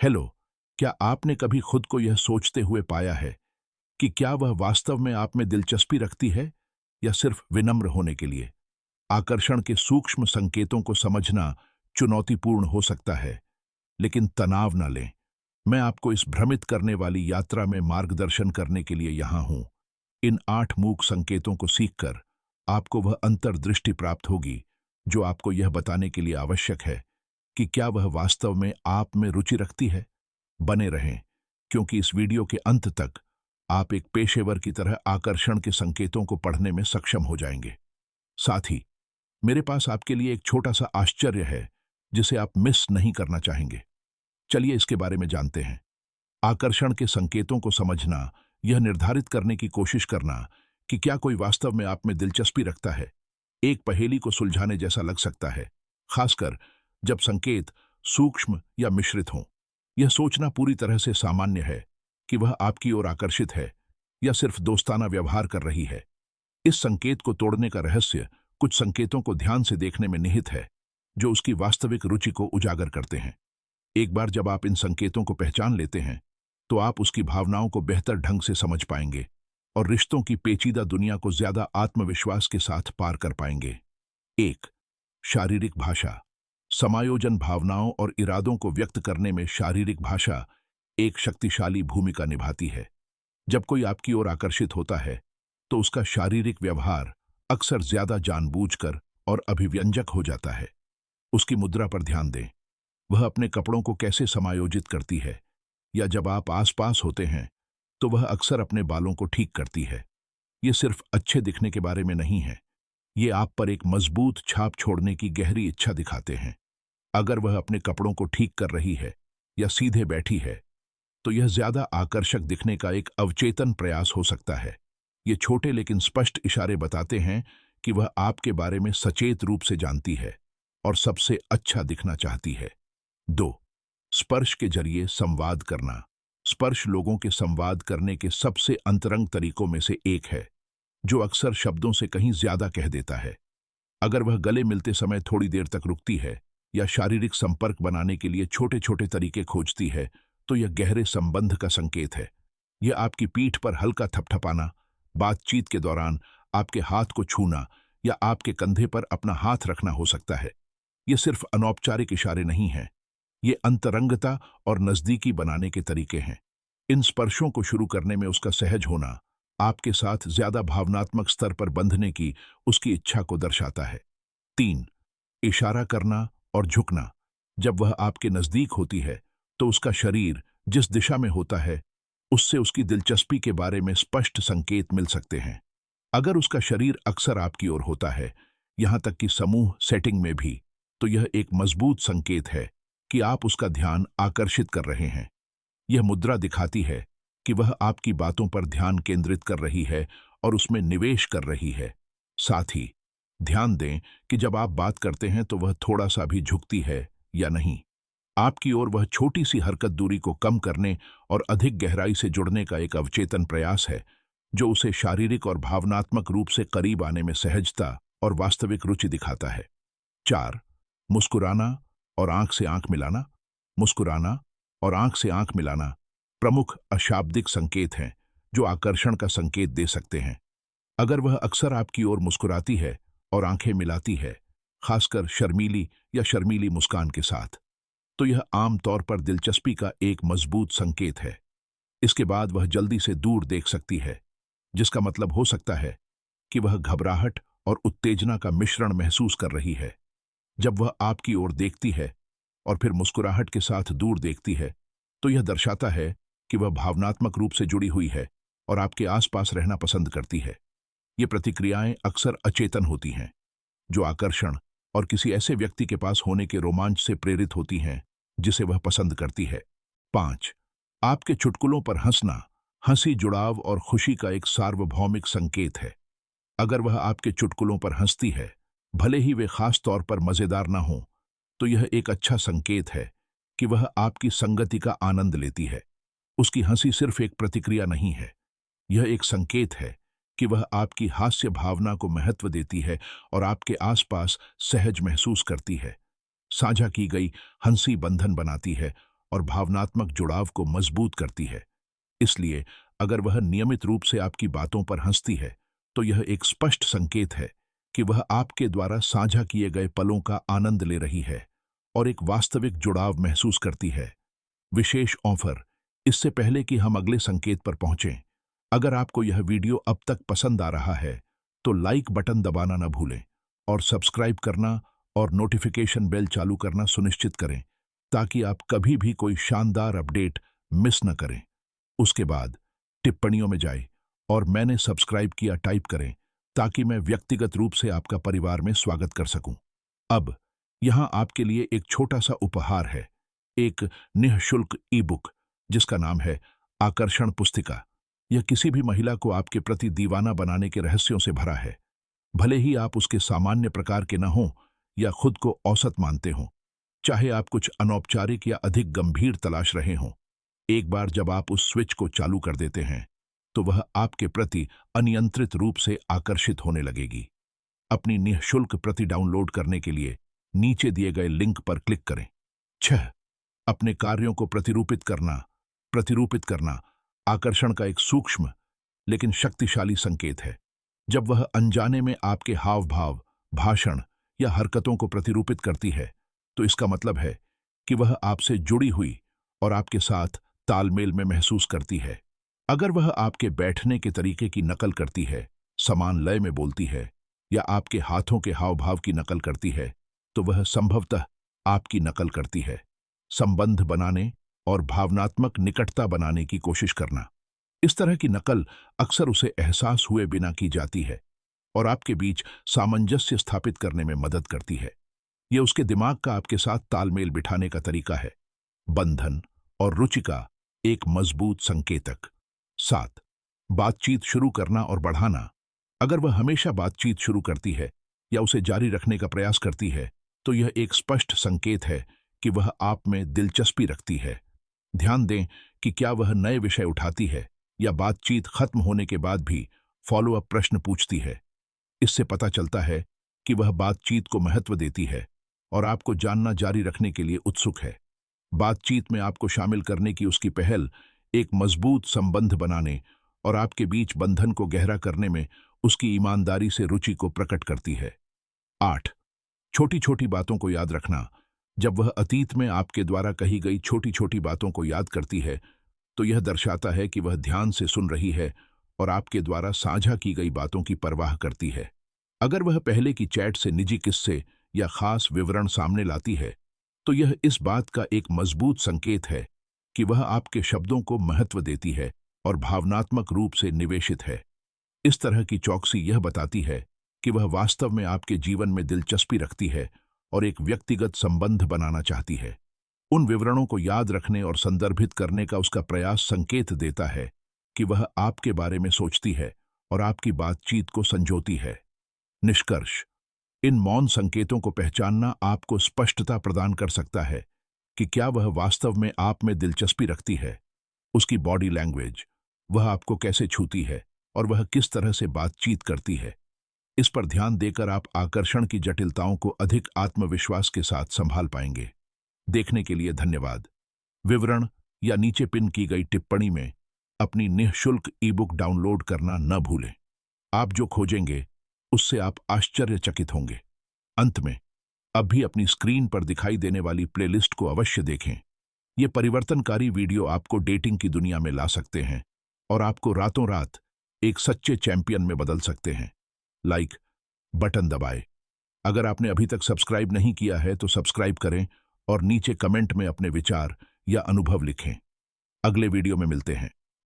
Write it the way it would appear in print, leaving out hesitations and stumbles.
Hello, क्या आपने कभी खुद को यह सोचते हुए पाया है कि क्या वह वास्तव में आप में दिलचस्पी रखती है या सिर्फ विनम्र होने के लिए? आकर्षण के सूक्ष्म संकेतों को समझना चुनौतीपूर्ण हो सकता है, लेकिन तनाव न लें। मैं आपको इस भ्रमित करने वाली यात्रा में मार्गदर्शन करने के लिए यहाँ हूँ। इन 8 मूक संकेतों को सीखकर आपको वह अंतर्दृष्टि प्राप्त होगी जो आपको यह बताने के लिए आवश्यक है कि क्या वह वास्तव में आप में रुचि रखती है। बने रहें, क्योंकि इस वीडियो के अंत तक आप एक पेशेवर की तरह आकर्षण के संकेतों को पढ़ने में सक्षम हो जाएंगे। साथ ही मेरे पास आपके लिए एक छोटा सा आश्चर्य है जिसे आप मिस नहीं करना चाहेंगे। चलिए इसके बारे में जानते हैं। आकर्षण के संकेतों को समझना यह निर्धारित करने की कोशिश करना कि क्या कोई वास्तव में आप में दिलचस्पी रखता है, एक पहेली को सुलझाने जैसा लग सकता है, खासकर जब संकेत सूक्ष्म या मिश्रित हों। यह सोचना पूरी तरह से सामान्य है कि वह आपकी ओर आकर्षित है या सिर्फ दोस्ताना व्यवहार कर रही है। इस संकेत को तोड़ने का रहस्य कुछ संकेतों को ध्यान से देखने में निहित है जो उसकी वास्तविक रुचि को उजागर करते हैं। एक बार जब आप इन संकेतों को पहचान लेते हैं तो आप उसकी भावनाओं को बेहतर ढंग से समझ पाएंगे और रिश्तों की पेचीदा दुनिया को ज्यादा आत्मविश्वास के साथ पार कर पाएंगे। 1. शारीरिक भाषा। समायोजन। भावनाओं और इरादों को व्यक्त करने में शारीरिक भाषा एक शक्तिशाली भूमिका निभाती है। जब कोई आपकी ओर आकर्षित होता है तो उसका शारीरिक व्यवहार अक्सर ज्यादा जानबूझकर और अभिव्यंजक हो जाता है। उसकी मुद्रा पर ध्यान दें, वह अपने कपड़ों को कैसे समायोजित करती है, या जब आप आसपास होते हैं तो वह अक्सर अपने बालों को ठीक करती है। ये सिर्फ अच्छे दिखने के बारे में नहीं है, ये आप पर एक मजबूत छाप छोड़ने की गहरी इच्छा दिखाते हैं। अगर वह अपने कपड़ों को ठीक कर रही है या सीधे बैठी है तो यह ज्यादा आकर्षक दिखने का एक अवचेतन प्रयास हो सकता है। ये छोटे लेकिन स्पष्ट इशारे बताते हैं कि वह आपके बारे में सचेत रूप से जानती है और सबसे अच्छा दिखना चाहती है। 2. स्पर्श के जरिए संवाद करना। स्पर्श लोगों के संवाद करने के सबसे अंतरंग तरीकों में से एक है, जो अक्सर शब्दों से कहीं ज्यादा कह देता है। अगर वह गले मिलते समय थोड़ी देर तक रुकती है या शारीरिक संपर्क बनाने के लिए छोटे छोटे तरीके खोजती है तो यह गहरे संबंध का संकेत है। यह आपकी पीठ पर हल्का थपथपाना, बातचीत के दौरान आपके हाथ को छूना या आपके कंधे पर अपना हाथ रखना हो सकता है। यह सिर्फ अनौपचारिक इशारे नहीं हैं, ये अंतरंगता और नजदीकी बनाने के तरीके हैं। इन स्पर्शों को शुरू करने में उसका सहज होना आपके साथ ज्यादा भावनात्मक स्तर पर बंधने की उसकी इच्छा को दर्शाता है। 3. इशारा करना और झुकना। जब वह आपके नजदीक होती है तो उसका शरीर जिस दिशा में होता है उससे उसकी दिलचस्पी के बारे में स्पष्ट संकेत मिल सकते हैं। अगर उसका शरीर अक्सर आपकी ओर होता है, यहां तक कि समूह सेटिंग में भी, तो यह एक मजबूत संकेत है कि आप उसका ध्यान आकर्षित कर रहे हैं। यह मुद्रा दिखाती है कि वह आपकी बातों पर ध्यान केंद्रित कर रही है और उसमें निवेश कर रही है। साथ ही ध्यान दें कि जब आप बात करते हैं तो वह थोड़ा सा भी झुकती है या नहीं। आपकी ओर वह छोटी सी हरकत दूरी को कम करने और अधिक गहराई से जुड़ने का एक अवचेतन प्रयास है, जो उसे शारीरिक और भावनात्मक रूप से करीब आने में सहजता और वास्तविक रुचि दिखाता है। 4. मुस्कुराना और आंख से आंख मिलाना। मुस्कुराना और आंख से आंख मिलाना प्रमुख अशाब्दिक संकेत हैं जो आकर्षण का संकेत दे सकते हैं। अगर वह अक्सर आपकी ओर मुस्कुराती है और आंखें मिलाती है, खासकर शर्मीली या शर्मीली मुस्कान के साथ, तो यह आम तौर पर दिलचस्पी का एक मजबूत संकेत है। इसके बाद वह जल्दी से दूर देख सकती है, जिसका मतलब हो सकता है कि वह घबराहट और उत्तेजना का मिश्रण महसूस कर रही है। जब वह आपकी ओर देखती है और फिर मुस्कुराहट के साथ दूर देखती है, तो यह दर्शाता है कि वह भावनात्मक रूप से जुड़ी हुई है और आपके आसपास रहना पसंद करती है। ये प्रतिक्रियाएं अक्सर अचेतन होती हैं, जो आकर्षण और किसी ऐसे व्यक्ति के पास होने के रोमांच से प्रेरित होती हैं जिसे वह पसंद करती है। 5. आपके चुटकुलों पर हंसना। हंसी जुड़ाव और खुशी का एक सार्वभौमिक संकेत है। अगर वह आपके चुटकुलों पर हंसती है, भले ही वे खास तौर पर मजेदार ना हों, तो यह एक अच्छा संकेत है कि वह आपकी संगति का आनंद लेती है। उसकी हंसी सिर्फ एक प्रतिक्रिया नहीं है, यह एक संकेत है कि वह आपकी हास्य भावना को महत्व देती है और आपके आसपास सहज महसूस करती है। साझा की गई हंसी बंधन बनाती है और भावनात्मक जुड़ाव को मजबूत करती है। इसलिए अगर वह नियमित रूप से आपकी बातों पर हंसती है, तो यह एक स्पष्ट संकेत है कि वह आपके द्वारा साझा किए गए पलों का आनंद ले रही है और एक वास्तविक जुड़ाव महसूस करती है। विशेष ऑफर। इससे पहले कि हम अगले संकेत पर पहुंचें, अगर आपको यह वीडियो अब तक पसंद आ रहा है तो लाइक बटन दबाना न भूलें और सब्सक्राइब करना और नोटिफिकेशन बेल चालू करना सुनिश्चित करें ताकि आप कभी भी कोई शानदार अपडेट मिस न करें। उसके बाद टिप्पणियों में जाएं और मैंने सब्सक्राइब किया टाइप करें ताकि मैं व्यक्तिगत रूप से आपका परिवार में स्वागत कर सकूं। अब यहां आपके लिए एक छोटा सा उपहार है, एक निःशुल्क ई बुक जिसका नाम है आकर्षण पुस्तिका। यह किसी भी महिला को आपके प्रति दीवाना बनाने के रहस्यों से भरा है, भले ही आप उसके सामान्य प्रकार के न हों या खुद को औसत मानते हों। चाहे आप कुछ अनौपचारिक या अधिक गंभीर तलाश रहे हों, एक बार जब आप उस स्विच को चालू कर देते हैं तो वह आपके प्रति अनियंत्रित रूप से आकर्षित होने लगेगी। अपनी निःशुल्क प्रति डाउनलोड करने के लिए नीचे दिए गए लिंक पर क्लिक करें। 6. अपने कार्यों को प्रतिरूपित करना आकर्षण का एक सूक्ष्म लेकिन शक्तिशाली संकेत है। जब वह अनजाने में आपके हाव भाव, भाषण या हरकतों को प्रतिरूपित करती है, तो इसका मतलब है कि वह आपसे जुड़ी हुई और आपके साथ तालमेल में महसूस करती है। अगर वह आपके बैठने के तरीके की नकल करती है, समान लय में बोलती है या आपके हाथों के हाव भाव की नकल करती है, तो वह संभवतः आपकी नकल करती है। संबंध बनाने और भावनात्मक निकटता बनाने की कोशिश करना। इस तरह की नकल अक्सर उसे एहसास हुए बिना की जाती है और आपके बीच सामंजस्य स्थापित करने में मदद करती है। यह उसके दिमाग का आपके साथ तालमेल बिठाने का तरीका है। बंधन और रुचि का एक मजबूत संकेतक। 7. बातचीत शुरू करना और बढ़ाना। अगर वह हमेशा बातचीत शुरू करती है या उसे जारी रखने का प्रयास करती है, तो यह एक स्पष्ट संकेत है कि वह आप में दिलचस्पी रखती है। ध्यान दें कि क्या वह नए विषय उठाती है या बातचीत खत्म होने के बाद भी फॉलो अप प्रश्न पूछती है। इससे पता चलता है कि वह बातचीत को महत्व देती है और आपको जानना जारी रखने के लिए उत्सुक है। बातचीत में आपको शामिल करने की उसकी पहल एक मजबूत संबंध बनाने और आपके बीच बंधन को गहरा करने में उसकी ईमानदारी से रुचि को प्रकट करती है। 8. छोटी छोटी बातों को याद रखना। जब वह अतीत में आपके द्वारा कही गई छोटी छोटी बातों को याद करती है, तो यह दर्शाता है कि वह ध्यान से सुन रही है और आपके द्वारा साझा की गई बातों की परवाह करती है। अगर वह पहले की चैट से निजी किस्से या खास विवरण सामने लाती है, तो यह इस बात का एक मजबूत संकेत है कि वह आपके शब्दों को महत्व देती है और भावनात्मक रूप से निवेशित है। इस तरह की चौकसी यह बताती है कि वह वास्तव में आपके जीवन में दिलचस्पी रखती है और एक व्यक्तिगत संबंध बनाना चाहती है। उन विवरणों को याद रखने और संदर्भित करने का उसका प्रयास संकेत देता है कि वह आपके बारे में सोचती है और आपकी बातचीत को संजोती है। निष्कर्ष। इन मौन संकेतों को पहचानना आपको स्पष्टता प्रदान कर सकता है कि क्या वह वास्तव में आप में दिलचस्पी रखती है। उसकी बॉडी लैंग्वेज, वह आपको कैसे छूती है और वह किस तरह से बातचीत करती है, इस पर ध्यान देकर आप आकर्षण की जटिलताओं को अधिक आत्मविश्वास के साथ संभाल पाएंगे। देखने के लिए धन्यवाद। विवरण या नीचे पिन की गई टिप्पणी में अपनी निःशुल्क ई बुक डाउनलोड करना न भूलें। आप जो खोजेंगे उससे आप आश्चर्यचकित होंगे। अंत में अब भी अपनी स्क्रीन पर दिखाई देने वाली प्लेलिस्ट को अवश्य देखें। ये परिवर्तनकारी वीडियो आपको डेटिंग की दुनिया में ला सकते हैं और आपको रातों रात एक सच्चे चैंपियन में बदल सकते हैं। लाइक बटन दबाएं। अगर आपने अभी तक सब्सक्राइब नहीं किया है तो सब्सक्राइब करें और नीचे कमेंट में अपने विचार या अनुभव लिखें। अगले वीडियो में मिलते हैं।